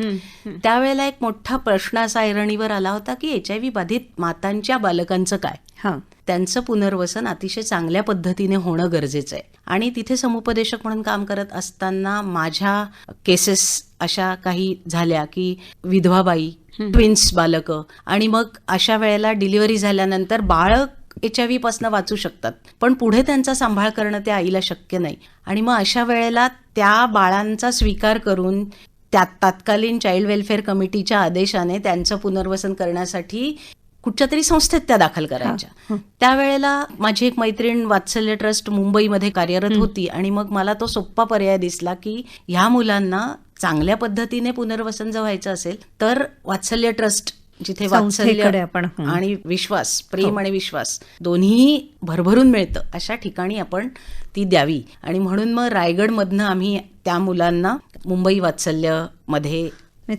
त्यावेळेला एक मोठा प्रश्न असा ऐरणीवर आला होता की HIV बाधित मातांच्या बालकांचं काय, हां. त्यांचं पुनर्वसन अतिशय चांगल्या पद्धतीने होणं गरजेचं आहे. आणि तिथे समुपदेशक म्हणून काम करत असताना माझ्या केसेस अशा काही झाल्या की विधवाबाई, ट्विन्स बालकं, आणि मग अशा वेळेला डिलिव्हरी झाल्यानंतर बाळक HIV पासून वाचू शकतात, पण पुढे त्यांचा सांभाळ करणं त्या आईला शक्य नाही. आणि मग अशा वेळेला त्या बाळांचा स्वीकार करून त्या तत्कालीन चाइल्ड वेलफेअर कमिटीच्या आदेशाने त्यांचं पुनर्वसन करण्यासाठी कुठच्या तरी संस्थेत त्या दाखल करायच्या. त्यावेळेला माझी एक मैत्रीण वात्सल्य ट्रस्ट मुंबईमध्ये कार्यरत होती आणि मग मला तो सोप्पा पर्याय दिसला की ह्या मुलांना चांगल्या पद्धतीने पुनर्वसन जर व्हायचं असेल तर वात्सल्य ट्रस्ट, जिथे वात्सल्य आपण आणि विश्वास, प्रेम आणि विश्वास दोन्ही भरभरून मिळतं, अशा ठिकाणी आपण ती द्यावी. आणि म्हणून मग रायगडमधनं आम्ही त्या मुलांना मुंबई वात्सल्य मध्ये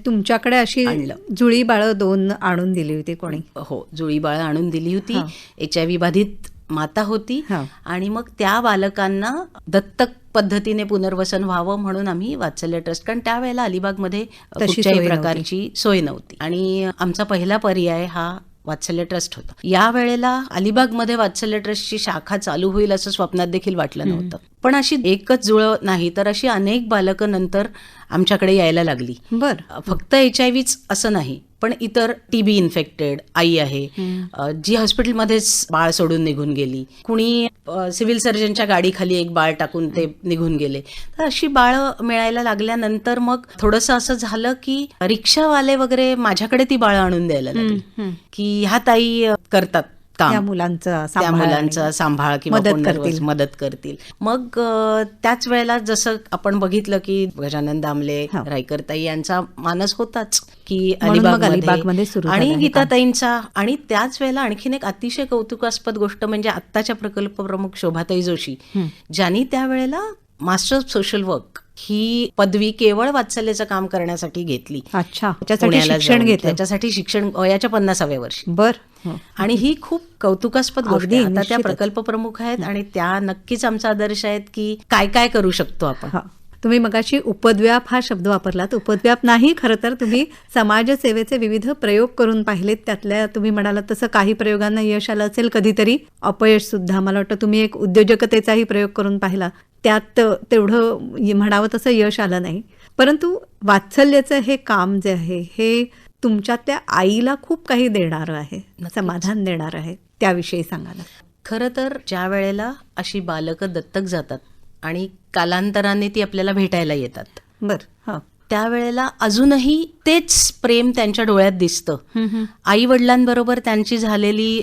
तुमच्याकडे अशी जुळी बाळं 2 आणून दिली होती कोणी? हो, जुळी बाळं आणून दिली होती. HIV बाधित माता होती आणि मग त्या बालकांना दत्तक पद्धतीने पुनर्वसन व्हावं म्हणून आम्ही वात्सल्य ट्रस्ट, कारण त्यावेळेला अलिबागमध्ये कुठच्याही प्रकारची सोय नव्हती आणि आमचा पहिला पर्याय हा वात्सल्य ट्रस्ट होता. या वेळेला अलिबागमध्ये वात्सल्य ट्रस्टची शाखा चालू होईल असं स्वप्नात देखील वाटलं नव्हतं. पण अशी एकच जुळं नाही तर अशी अनेक बालकं नंतर आमच्याकडे यायला लागली. बरं. फक्त HIVच असं नाही, पण इतर TB इन्फेक्टेड आई आहे, जी हॉस्पिटलमध्येच बाळ सोडून निघून गेली, कुणी सिव्हिल सर्जनच्या गाडीखाली एक बाळ टाकून ते निघून गेले. तर अशी बाळं मिळायला लागल्यानंतर मग थोडंसं असं झालं की रिक्षावाले वगैरे माझ्याकडे ती बाळं आणून द्यायला लागली की ह्या ताई करतात काम, त्या मुलांचा सांभाळ किंवा मदत करतील. मग त्याच वेळेला जसं आपण बघितलं की गजानन दामले, रायकरताई यांचा मानस होताच की अलिबागमध्ये आणि गीताताईंचा. आणि त्याच वेळेला आणखीन एक अतिशय कौतुकास्पद गोष्ट म्हणजे आत्ताच्या प्रकल्प प्रमुख शोभाताई जोशी, ज्यांनी त्यावेळेला मास्टर ऑफ सोशल वर्क ही पदवी केवळ वात्सल्याचं काम करण्यासाठी घेतली. अच्छा, त्याच्यासाठी शिक्षण वयाच्या 50व्या वर्षी. बरं. आणि ही खूप कौतुकास्पद गोष्ट आहे. आता त्या प्रकल्प प्रमुख आहेत आणि त्या नक्कीच आमचा आदर्श आहेत की काय काय करू शकतो आपण. तुम्ही मगाशी उपद्व्याप हा शब्द वापरलात. उपद्व्याप नाही, खरं तर तुम्ही समाजसेवेचे विविध प्रयोग करून पाहिलेत. त्यातल्या तुम्ही म्हणालात तसं काही प्रयोगांना यश आलं असेल, कधीतरी अपयश सुद्धा. मला वाटतं तुम्ही एक उद्योजकतेचाही प्रयोग करून पाहिला, त्यात तेवढं म्हणावं तसं यश आलं नाही. परंतु वात्सल्याचं हे काम जे आहे हे तुमच्या त्या आईला खूप काही देणारं आहे, समाधान देणारं आहे. त्याविषयी सांगा ना. खरं तर ज्या वेळेला अशी बालकं दत्तक जातात आणि कालांतराने ती आपल्याला भेटायला येतात, बरं, त्यावेळेला अजूनही तेच प्रेम त्यांच्या डोळ्यात दिसतं. आई वडिलांबरोबर त्यांची झालेली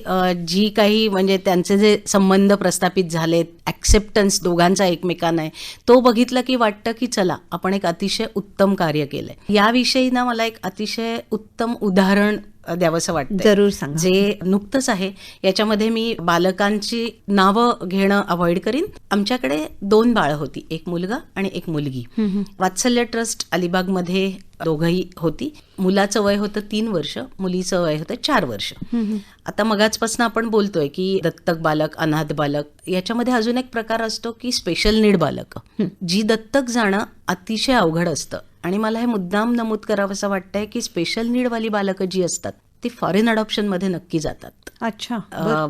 जी काही म्हणजे त्यांचे जे संबंध प्रस्थापित झालेत, ऍक्सेप्टन्स दोघांचा एकमेकांना आहे, तो बघितलं की वाटतं की चला आपण एक अतिशय उत्तम कार्य केलंय. याविषयी ना मला एक अतिशय उत्तम उदाहरण द्यावंसं वाटतं. जरूर सांगा. जे नुकतंच आहे याच्यामध्ये मी बालकांची नावं घेणं अवॉइड करीन. आमच्याकडे 2 बाळं होती, एक मुलगा आणि एक मुलगी. वात्सल्य ट्रस्ट अलिबागमध्ये दोघंही होती. मुलाचं वय होतं 3 वर्ष, मुलीचं वय होतं 4 वर्ष. आता मगाचपासून आपण बोलतोय की दत्तक बालक, अनाथ बालक, याच्यामध्ये अजून एक प्रकार असतो की स्पेशल नीड बालक, जी दत्तक जाणं अतिशय अवघड असतं. आणि मला हे मुद्दाम नमूद करावं असं वाटतंय की स्पेशल नीडवाली बालकं जी असतात ती फॉरेन अडॉप्शनमध्ये नक्की जातात. अच्छा.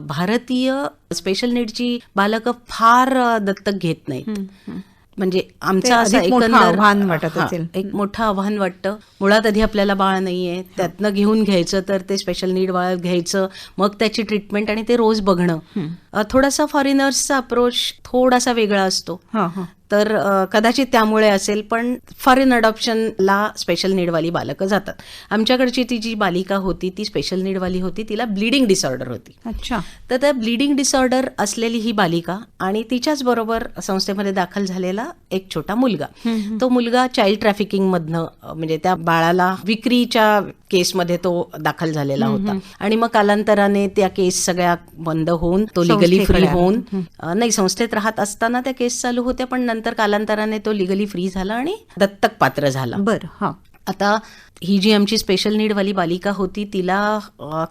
भारतीय स्पेशल नीडची बालकं फार दत्तक घेत नाहीत. म्हणजे आमचं असं अधिक मोठं आव्हान वाटत असेल. एक मोठं आव्हान वाटतं. मुळात आधी आपल्याला बाळ नाहीये, त्यातनं घेऊन घ्यायचं, तर ते स्पेशल नीड बाळ घ्यायचं, मग त्याची ट्रीटमेंट आणि ते रोज बघणं. थोडासा फॉरेनर्सचा अप्रोच थोडासा वेगळा असतो. तर कदाचित त्यामुळे असेल, पण फॉरेन अडॉप्शनला स्पेशल नीडवाली बालकं जातात. आमच्याकडची ती जी बालिका होती ती स्पेशल नीडवाली होती, तिला ब्लिडिंग डिसऑर्डर होती. अच्छा. तर त्या ब्लिडिंग डिसऑर्डर असलेली ही बालिका आणि तिच्याच बरोबर संस्थेमध्ये दाखल झालेला एक छोटा मुलगा. तो मुलगा चाइल्ड ट्रॅफिकिंग मधनं, म्हणजे त्या बाळाला विक्रीच्या केसमध्ये तो दाखल झालेला होता. आणि मग कालांतराने त्या केस सगळ्या बंद होऊन तो लिगली फ्री होऊन, नाही संस्थेत राहत असताना त्या केस चालू होत्या, पण नंतर कालांतराने तो लिगली फ्री झाला आणि दत्तक पात्र झाला. बरं. हा. आता ही जी आमची स्पेशल नीडवाली बालिका होती तिला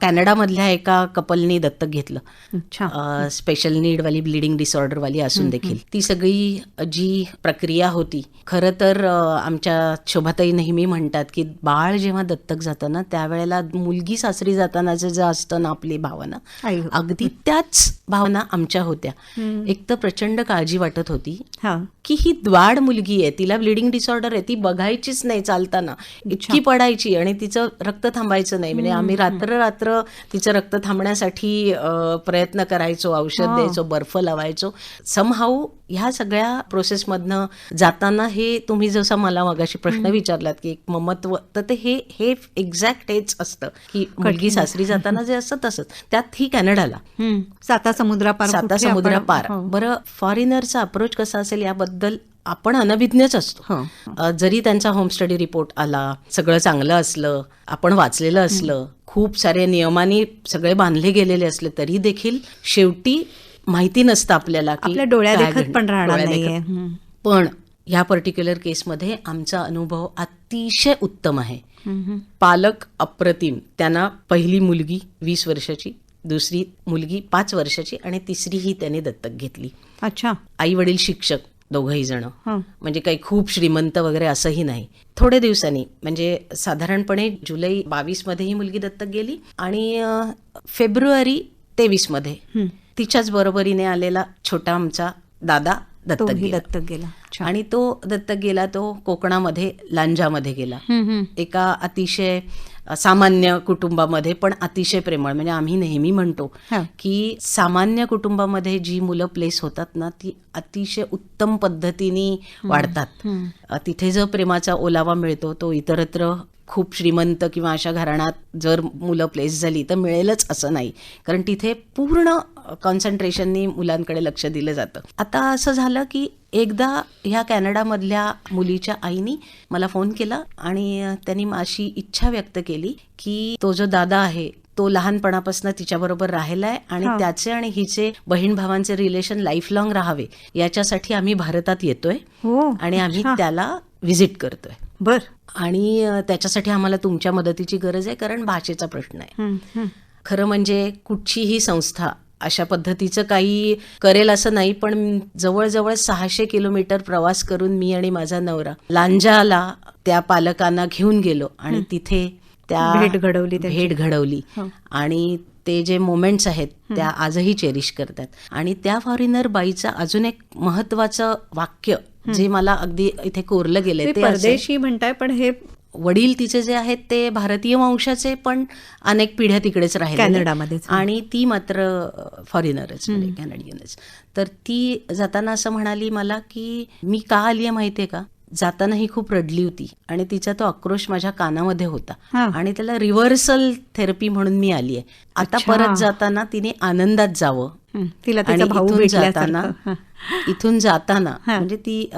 कॅनडामधल्या एका कपलनी दत्तक घेतलं. अच्छा. स्पेशल नीडवाली ब्लिडिंग डिसऑर्डरवाली असून देखील ती सगळी जी प्रक्रिया होती, खरं तर आमच्या शोभाताई नेहमी म्हणतात की बाळ जेव्हा दत्तक जातं ना त्यावेळेला मुलगी सासरी जातानाचं जे असतं ना आपली भावना, आई. अगदी त्याच भावना आमच्या होत्या. एक तर प्रचंड काळजी वाटत होती की ही द्वाड मुलगी आहे, तिला ब्लिडिंग डिसऑर्डर आहे, ती बघायचीच नाही चालताना, इतकी पडायची आणि तिचं रक्त थांबायचं नाही. म्हणजे आम्ही रात्र तिचं रक्त थांबण्यासाठी प्रयत्न करायचो, औषध द्यायचो, बर्फ लावायचो. समहाऊ ह्या सगळ्या प्रोसेसमधनं जाताना हे तुम्ही जसं मला मगाशी प्रश्न विचारलात की एक ममत्व, तर ते हे एक्झॅक्ट हेच असतं की मुलगी सासरी जाताना जे असतं तसंच. त्यात ही कॅनडाला साता समुद्रापार. बरं, फॉरेनरचा अप्रोच कसा असेल याबद्दल आपण अनभिज्ञच असतो. जरी त्यांचा होम स्टडी रिपोर्ट आला, सगळं चांगलं असलं, आपण वाचलेलं असलं, खूप सारे नियमांनी सगळे बांधले गेलेले असले, तरी देखील शेवटी माहिती नसतं आपल्याला की आपल्या डोळ्या देखत पण राहणार नाहीये. पण ह्या पर्टिक्युलर केसमध्ये आमचा अनुभव अतिशय उत्तम आहे. पालक अप्रतिम. त्यांना पहिली मुलगी 20 वर्षाची, दुसरी मुलगी 5 वर्षाची आणि तिसरी ही त्याने दत्तक घेतली. अच्छा. आई वडील शिक्षक दोघंही जण, म्हणजे काही खूप श्रीमंत वगैरे असंही नाही. थोडे दिवसांनी, म्हणजे साधारणपणे जुलै 22 मध्ये ही मुलगी दत्तक गेली आणि फेब्रुवारी 23 मध्ये तिच्याच बरोबरीने आलेला छोटा आमचा दादा दत्तक गेला. आणि तो दत्तक गेला, तो कोकणामध्ये लांजामध्ये गेला. एका अतिशय सामान्य कुटुंबामध्ये, पण अतिशय प्रेमळ. म्हणजे आम्ही नेहमी म्हणतो की सामान्य कुटुंबामध्ये जी मुलं प्लेस होतात ना ती अतिशय उत्तम पद्धतीने वाढतात. तिथे जो प्रेमाचा ओलावा मिळतो तो इतरत्र खूप श्रीमंत किंवा अशा घराण्यात जर मुलं प्लेस झाली तर मिळेलच असं नाही, कारण तिथे पूर्ण कॉन्सन्ट्रेशननी मुलांकडे लक्ष दिलं जातं. आता असं झालं की एकदा ह्या कॅनडामधल्या मुलीच्या आईनी मला फोन केला आणि त्यांनी अशी इच्छा व्यक्त केली की तो जो दादा आहे तो लहानपणापासून तिच्याबरोबर राहिलाय आणि त्याचे आणि हिचे बहीण भावांचे रिलेशन लाईफ लॉंग राहावे याच्यासाठी आम्ही भारतात येतोय आणि आम्ही त्याला व्हिजिट करतोय. बर. आणि त्याच्यासाठी आम्हाला तुमच्या मदतीची गरज आहे, कारण भाषेचा प्रश्न आहे. खरं म्हणजे कुठचीही संस्था अशा पद्धतीचं काही करेल असं नाही, पण जवळजवळ 600 किलोमीटर प्रवास करून मी आणि माझा नवरा लांजाला त्या पालकांना घेऊन गेलो आणि तिथे त्या भेट घडवली आणि ते जे मोमेंट्स आहेत त्या आजही चेरिश करतात. आणि त्या फॉरेनर बाईचं अजून एक महत्वाचं वाक्य जे मला अगदी इथे कोरलं गेले, ते परदेशी म्हणताय, पण हे वडील तिचे जे आहेत ते भारतीय वंशाचे, पण अनेक पिढ्या तिकडेच राहिले कॅनडामध्ये, आणि ती मात्र फॉरेनरच, म्हणजे कॅनडियनच. तर ती जाताना असं म्हणाली मला की मी का आली आहे माहितीये का, जाताना ही खूप रडली होती आणि तिचा तो आक्रोश माझ्या कानामध्ये होता हा. आणि त्याला रिव्हर्सल थेरपी म्हणून मी आली आहे. आता अच्छा. परत जाताना तिने आनंदात जावं तिला आणि तिचा भाऊ इथून भेटल्यासारखं. जाताना इथून जाताना हा. म्हणजे ती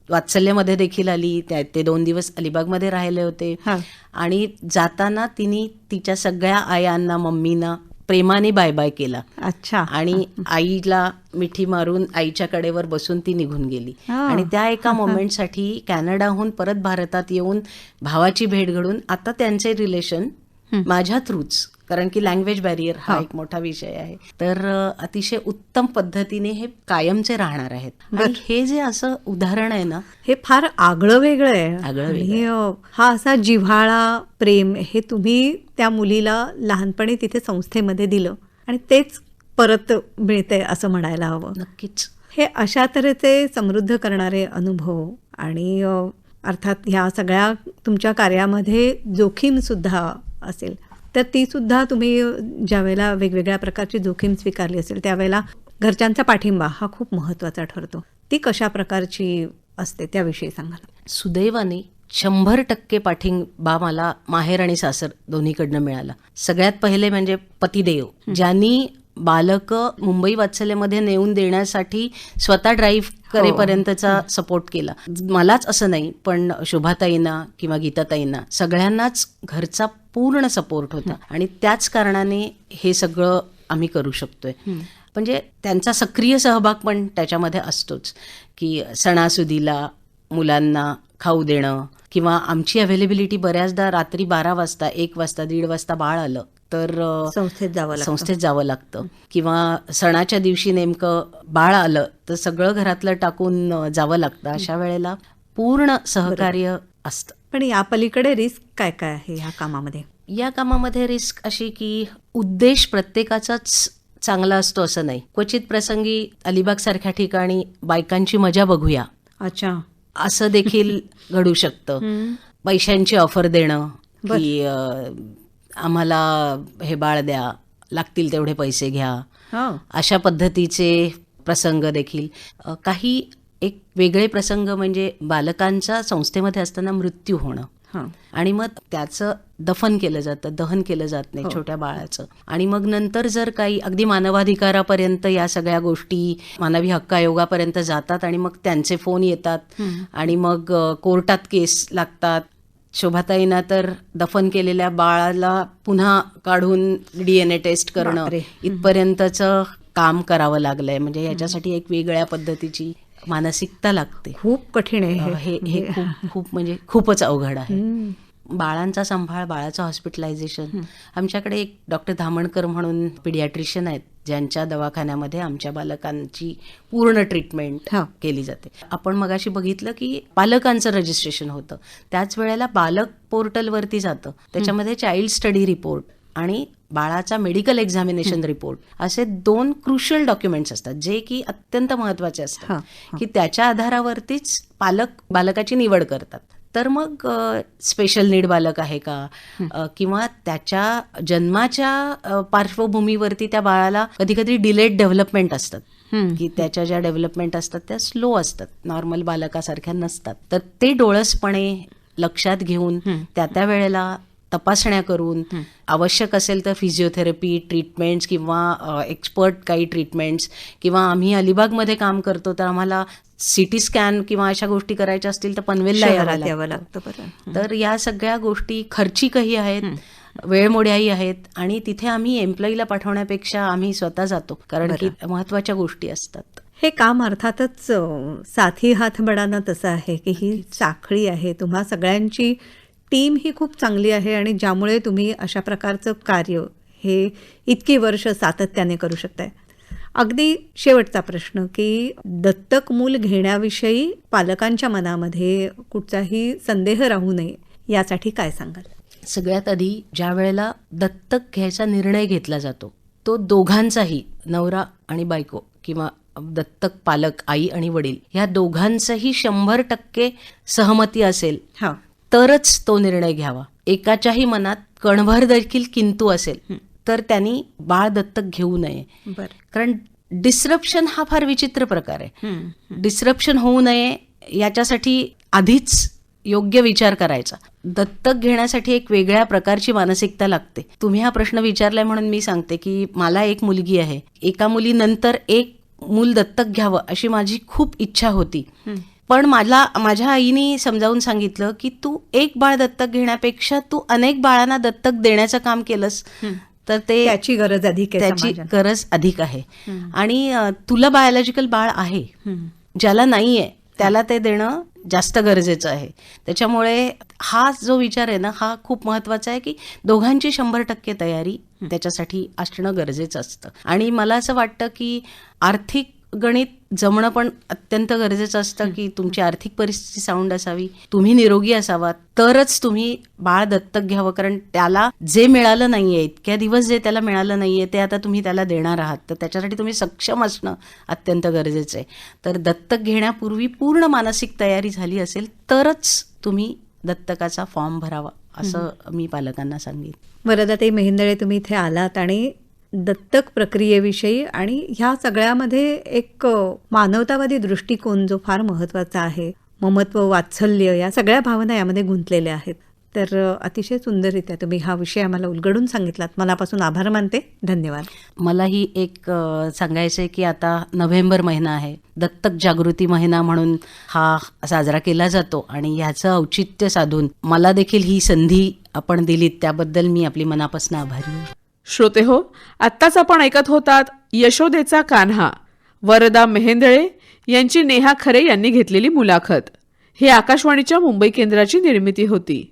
वात्सल्यमध्ये देखील आली. ते 2 दिवस अलिबागमध्ये राहिले होते हा. आणि जाताना तिने तिच्या सगळ्या आयांना मम्मीना प्रेमाने बाय बाय केला अच्छा. आणि आईला मिठी मारून आईच्या कडेवर बसून ती निघून गेली. हा. आणि त्या एका मोमेंटसाठी कॅनडाहून परत भारतात येऊन भावाची भेट घडून आता त्यांचे रिलेशन माझ्या थ्रूच, कारण की लँग्वेज बॅरियर हा एक मोठा विषय आहे, तर अतिशय उत्तम पद्धतीने हे कायमचे राहणार आहेत. आणि हे जे असं उदाहरण आहे ना, हे फार आगळं वेगळं आहे. आगळं आणि हा असा जिव्हाळा प्रेम हे तुम्ही त्या मुलीला लहानपणी तिथे संस्थेमध्ये दिलं आणि तेच परत मिळते असं म्हणायला हवं. नक्कीच हे अशा तऱ्हेचे समृद्ध करणारे अनुभव आणि अर्थात ह्या सगळ्या तुमच्या कार्यामध्ये जोखीम सुद्धा असेल, तर ती सुद्धा तुम्ही ज्यावेळेला वेगवेगळ्या प्रकारची जोखीम स्वीकारली असेल त्यावेळेला घरच्यांचा पाठिंबा हा खूप महत्त्वाचा ठरतो. ती कशा प्रकारची असते त्याविषयी सांगाल? सुदैवाने 100% पाठिंबा मला माहेर आणि सासर दोन्हीकडनं मिळाला. सगळ्यात पहिले म्हणजे पतिदेव, ज्यांनी बालक मुंबई वात्सल्यमध्ये नेऊन देण्यासाठी स्वतः ड्राईव्ह करेपर्यंतचा सपोर्ट केला. मलाच असं नाही, पण शोभाताईंना किंवा गीताताईंना सगळ्यांनाच घरचा पूर्ण सपोर्ट होता आणि त्याच कारणाने हे सगळं आम्ही करू शकतोय. म्हणजे त्यांचा सक्रिय सहभाग पण त्याच्यामध्ये असतोच, की सणासुदीला मुलांना खाऊ देणं किंवा आमची अवेलेबिलिटी बऱ्याचदा रात्री 12 वाजता 1 वाजता 1:30 वाजता बाळ आलं तर संस्थेत जावं लागतं किंवा सणाच्या दिवशी नेमकं बाळ आलं तर सगळं घरातलं टाकून जावं लागतं. अशा वेळेला पूर्ण सहकार्य असतं. पण या पलीकडे रिस्क काय काय आहे ह्या कामामध्ये? या कामामध्ये रिस्क अशी की उद्देश प्रत्येकाचाच चांगला असतो असं नाही. क्वचित प्रसंगी अलिबाग सारख्या ठिकाणी बायकांची मजा बघूया अच्छा असं देखील घडू शकतं. पैशांची ऑफर देणं की आम्हाला हे बाळ द्या, लागतील तेवढे पैसे घ्या, अशा पद्धतीचे प्रसंग देखील. काही एक वेगळे प्रसंग म्हणजे बालकांचा संस्थेमध्ये असताना मृत्यू होणं आणि मग त्याचं दफन केलं जातं, दहन केलं जात नाही छोट्या बाळाचं. आणि मग नंतर जर काही अगदी मानवाधिकारापर्यंत या सगळ्या गोष्टी मानवी हक्क आयोगापर्यंत जातात आणि मग त्यांचे फोन येतात आणि मग कोर्टात केस लागतात. शोभाताईंना तर दफन केलेल्या बाळाला पुन्हा काढून DNA टेस्ट करणं इथपर्यंतचं काम करावं लागलंय. म्हणजे याच्यासाठी एक वेगळ्या पद्धतीची मानसिकता लागते. खूप कठीण आहे हे खूप म्हणजे खूपच अवघड आहे. बाळांचा सांभाळ, बाळाचं हॉस्पिटलायझेशन. आमच्याकडे एक डॉक्टर धामणकर म्हणून पिडियाट्रिशियन आहेत, ज्यांच्या दवाखान्यामध्ये आमच्या बालकांची पूर्ण ट्रीटमेंट केली जाते. आपण मगाशी बघितलं की पालकांचं रजिस्ट्रेशन होतं, त्याच वेळेला बालक पोर्टलवरती जातं, त्याच्यामध्ये चाइल्ड स्टडी रिपोर्ट आणि बाळाचा मेडिकल एक्झामिनेशन रिपोर्ट असे 2 क्रुशियल डॉक्युमेंट्स असतात, जे की अत्यंत महत्त्वाचे असतात, की त्याच्या आधारावरतीच पालक बालकाची निवड करतात. तर मग स्पेशल नीड बालक आहे का किंवा त्याच्या जन्माच्या पार्श्वभूमीवरती त्या बाळाला कधी कधी डिलेड डेव्हलपमेंट असतात, की त्याच्या ज्या डेव्हलपमेंट असतात त्या स्लो असतात, नॉर्मल बालकासारख्या नसतात. तर ते डोळसपणे लक्षात घेऊन त्या वेळेला तपासण्या करून आवश्यक असेल तर फिजिओथेरपी ट्रीटमेंट्स किंवा एक्सपर्ट काही ट्रीटमेंट्स किंवा आम्ही अलिबागमध्ये काम करतो तर आम्हाला CT स्कॅन किंवा अशा गोष्टी करायच्या असतील तर पनवेलला यावं लागतं. तर या सगळ्या गोष्टी खर्चिकही आहेत, वेळमोड्याही आहेत आणि तिथे आम्ही एम्प्लॉईला पाठवण्यापेक्षा आम्ही स्वतः जातो, कारण की महत्त्वाच्या गोष्टी असतात. हे काम अर्थातच साथी हात बडाना तसं आहे की ही साखळी आहे. तुम्हा सगळ्यांची टीम ही खूप चांगली आहे आणि ज्यामुळे तुम्ही अशा प्रकारचं कार्य हे इतकी वर्ष सातत्याने करू शकताय. अगदी शेवटचा प्रश्न की दत्तक मूल घेण्याविषयी पालकांच्या मनामध्ये कुठचाही संदेह राहू नये यासाठी काय सांगाल? सगळ्यात आधी ज्या वेळेला दत्तक घ्यायचा निर्णय घेतला जातो तो दोघांचाही, नवरा आणि बायको किंवा दत्तक पालक आई आणि वडील, ह्या दोघांचंही 100% सहमती असेल तरच तो निर्णय घ्यावा. एकाच्याही मनात कणभर देखील किंतु असेल तर त्यांनी बाळ दत्तक घेऊ नये. कारण डिस्रप्शन हा फार विचित्र प्रकार आहे. डिस्रप्शन होऊ नये याच्यासाठी आधीच योग्य विचार करायचा. दत्तक घेण्यासाठी एक वेगळ्या प्रकारची मानसिकता लागते. तुम्ही हा प्रश्न विचारलाय म्हणून मी सांगते की मला एक मुलगी आहे. एका मुलीनंतर एक मूल दत्तक घ्यावं अशी माझी खूप इच्छा होती. पण माझ्या आईने समजावून सांगितलं की तू एक बाळ दत्तक घेण्यापेक्षा तू अनेक बाळांना दत्तक देण्याचं काम केलंस तर ते त्याची गरज अधिक आहे त्याची समाजाला. गरज अधिक आहे. आणि तुला बायोलॉजिकल बाळ आहे, ज्याला नाहीये त्याला ते देणं जास्त गरजेचं आहे. त्याच्यामुळे हा जो विचार आहे ना, हा खूप महत्वाचा आहे की दोघांची 100% तयारी त्याच्यासाठी असणं गरजेचं असतं. आणि मला असं वाटतं की आर्थिक गणित जमणं पण अत्यंत गरजेचं असतं की तुमची आर्थिक परिस्थिती साऊंड असावी, तुम्ही निरोगी असावात, तरच तुम्ही बाळ दत्तक घ्यावं. कारण त्याला जे मिळालं नाहीये, इतक्या दिवस जे त्याला मिळालं नाहीये ते आता तुम्ही त्याला देणार आहात, तर त्याच्यासाठी तुम्ही सक्षम असणं अत्यंत गरजेचं आहे. तर दत्तक घेण्यापूर्वी पूर्ण मानसिक तयारी झाली असेल तरच तुम्ही दत्तकाचा फॉर्म भरावा असं मी पालकांना सांगेन. वरदाताई मेहेंदळे, तुम्ही इथे आलात आणि दत्तक प्रक्रियेविषयी आणि ह्या सगळ्यामध्ये एक मानवतावादी दृष्टिकोन जो फार महत्त्वाचा आहे, ममत्व, वात्सल्य, या सगळ्या भावना यामध्ये गुंतलेल्या आहेत. तर अतिशय सुंदररित्या तुम्ही हा विषय आम्हाला उलगडून सांगितलात. मनापासून आभार मानते. धन्यवाद. मलाही एक सांगायचं आहे की आता नोव्हेंबर महिना आहे, दत्तक जागृती महिना म्हणून हा साजरा केला जातो आणि ह्याचं औचित्य साधून मला देखील ही संधी आपण दिलीत त्याबद्दल मी आपली मनापासून आभारी आहे. श्रोते हो, आत्ताच आपण ऐकत होतात यशोदेचा कान्हा, वरदा मेहेंदळे यांची नेहा खरे यांनी घेतलेली मुलाखत. ही आकाशवाणीच्या मुंबई केंद्राची निर्मिती होती.